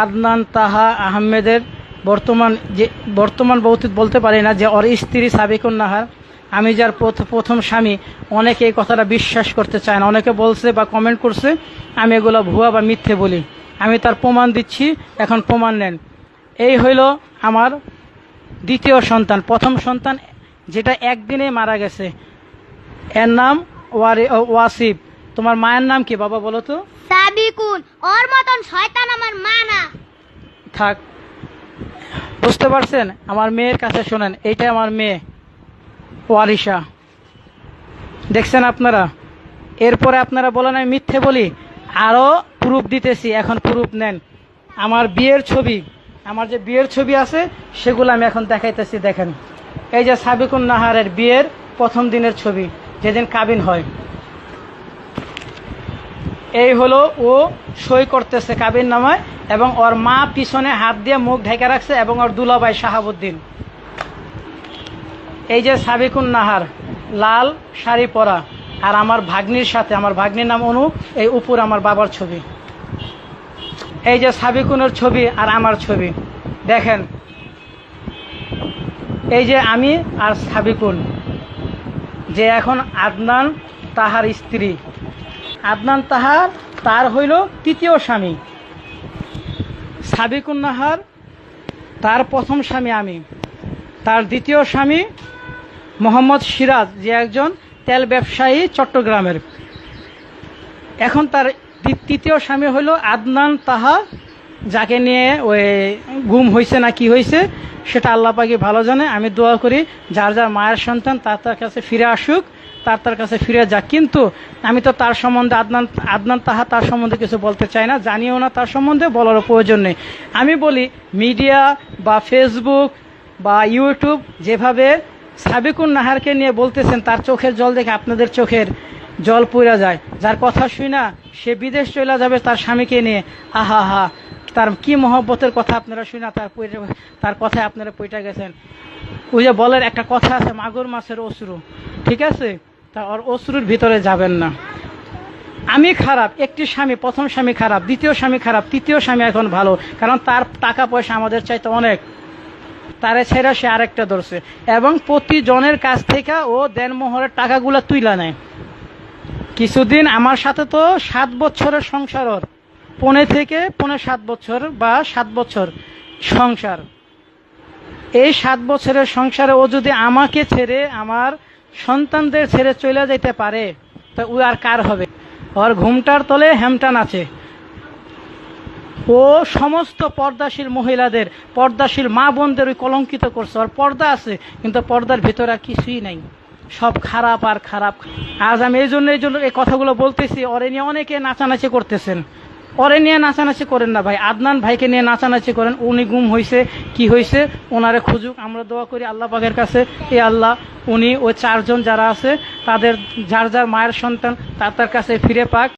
আদনান তাহা আহমেদের বর্তমান বলতে পারি না, যে ওর স্ত্রী সাবিকুন নাহার, আমি যার প্রথম স্বামী। অনেকে এই কথাটা বিশ্বাস করতে চায় না, অনেকে বলছে বা কমেন্ট করছে আমি এগুলো ভুয়া বা মিথ্যে বলি। আমি তার প্রমাণ দিচ্ছি, এখন প্রমাণ নেন। এই হইল আমার দ্বিতীয় সন্তান। প্রথম সন্তান যেটা একদিনে মারা গেছে, এর নাম ওয়াসিফ। তোমার মায়ের নাম কি বাবা বলো তো? সাবিকুন। ওর মতন শয়তান আমার মা না। থাক, বুঝতে পারছেন? আমার মেয়ের কাছে শোনেন, এইটা আমার মেয়ে ওয়ারিশা। দেখছেন আপনারা? এরপরে আপনারা বলেন আমি মিথ্যে বলি, আরও প্রুফ দিতেছি, এখন প্রুফ নেন। আমার বিয়ের ছবি, আমার যে বিয়ের ছবি আছে সেগুলো আমি এখন দেখাইতেছি। দেখেন, এই যে সাবিকুন নাহারের বিয়ের প্রথম দিনের ছবি, যেদিন কাবিন হয়। এই হলো ও সই করতেছে কাবিন নামায়, এবং ওর মা পিছনে হাত দিয়ে মুখ ঢেকে রাখছে, এবং ওর দুলাভাই শাহাবুদ্দিন। এই যে সাবিকুন নাহার লাল শাড়ি পরা, আর আমার ভাগ্নির সাথে, আমার ভাগ্নির নাম অনু, এই উপর আমার বাবার ছবি। এই যে সাবিকুনের ছবি আর আমার ছবি দেখেন। এই যে আমি আর সাবিকুন, যে এখন আদনান তাহার স্ত্রী। আদনান তাহার তার হইল তৃতীয় স্বামী। সাবিকুন নাহার তার প্রথম স্বামী আমি। তার দ্বিতীয় স্বামী মোহাম্মদ সিরাজ, যে একজন তেল ব্যবসায়ী চট্টগ্রামের। এখন তার তৃতীয় স্বামী হইল আদনান তাহা, যাকে নিয়ে ওই গুম হয়েছে না কি হয়েছে সেটা আল্লাহ পাকই ভালো জানে। আমি দোয়া করি যার যার মায়ের সন্তান তার কাছে ফিরে আসুক, তার কাছে ফিরে যাক। কিন্তু আমি তো তার সম্বন্ধে আদনান তাহা তার সম্বন্ধে কিছু বলতে চাই না, জানিও না তার সম্বন্ধে, বলারও প্রয়োজন নেই। আমি বলি মিডিয়া বা ফেসবুক বা ইউটিউব যেভাবে সাবিকুন নাহারকে নিয়ে বলতেছেন, তার চোখের জল দেখে আপনাদের চোখের জল পড়া যায়। যার কথা শুই না সে বিদেশ চলে যাবে তার স্বামীকে নিয়ে, আহা হা, তার কি মহব্বতের কথা আপনারা শুই না, তার কথায় আপনারা পইটা গেছেন। ওই যে বলের একটা কথা আছে, মাগুর মাছের অশ্রু, ঠিক আছে? তা ওর অশ্রুর ভিতরে যাবেন না। আমি খারাপ, একটি স্বামী, প্রথম স্বামী খারাপ, দ্বিতীয় স্বামী খারাপ, তৃতীয় স্বামী এখন ভালো, কারণ তার টাকা পয়সা আমাদের চাইতে অনেক। তারে ছেড়ে সে আরেকটা ধরছে, এবং প্রতিজনের কাছ থেকে ও দেনমোহরের টাকাগুলো তুইলা নেয়। কিছুদিন আমার সাথে তো 7 বছরের সংসার, ওর 5.5 বছর বা 7 বছর সংসার। এই 7 বছরের সংসারে ও যদি আমাকে ছেড়ে, আমার সন্তানদের ছেড়ে চলে যেতে পারে, তো ও আর কার হবে? ওর ঘুমটার তলে হেমটান আছে। ও সমস্ত পর্দাশীল মহিলাদের, পর্দাশীল মা বোনদের ওই কলঙ্কিত করছে। ওর পর্দা আছে, কিন্তু পর্দার ভিতরে আর কিছুই নাই, সব খারাপ আর খারাপ। আজ আমি এই জন্য এই কথাগুলো বলতেছি। ওরে নিয়ে অনেকে নাচানাচি করতেছেন, ওরে নিয়ে নাচানাচি করেন না ভাই, আদনান ভাইকে নিয়ে নাচানাচি করেন। উনি গুম হয়েছে, কি হয়েছে, ওনারে খুঁজুক। আমরা দোয়া করি আল্লাহ পাকের কাছে, এ আল্লাহ উনি ওই 4 জন যারা আছে তাদের যার যার মায়ের সন্তান তার কাছে ফিরে পাক।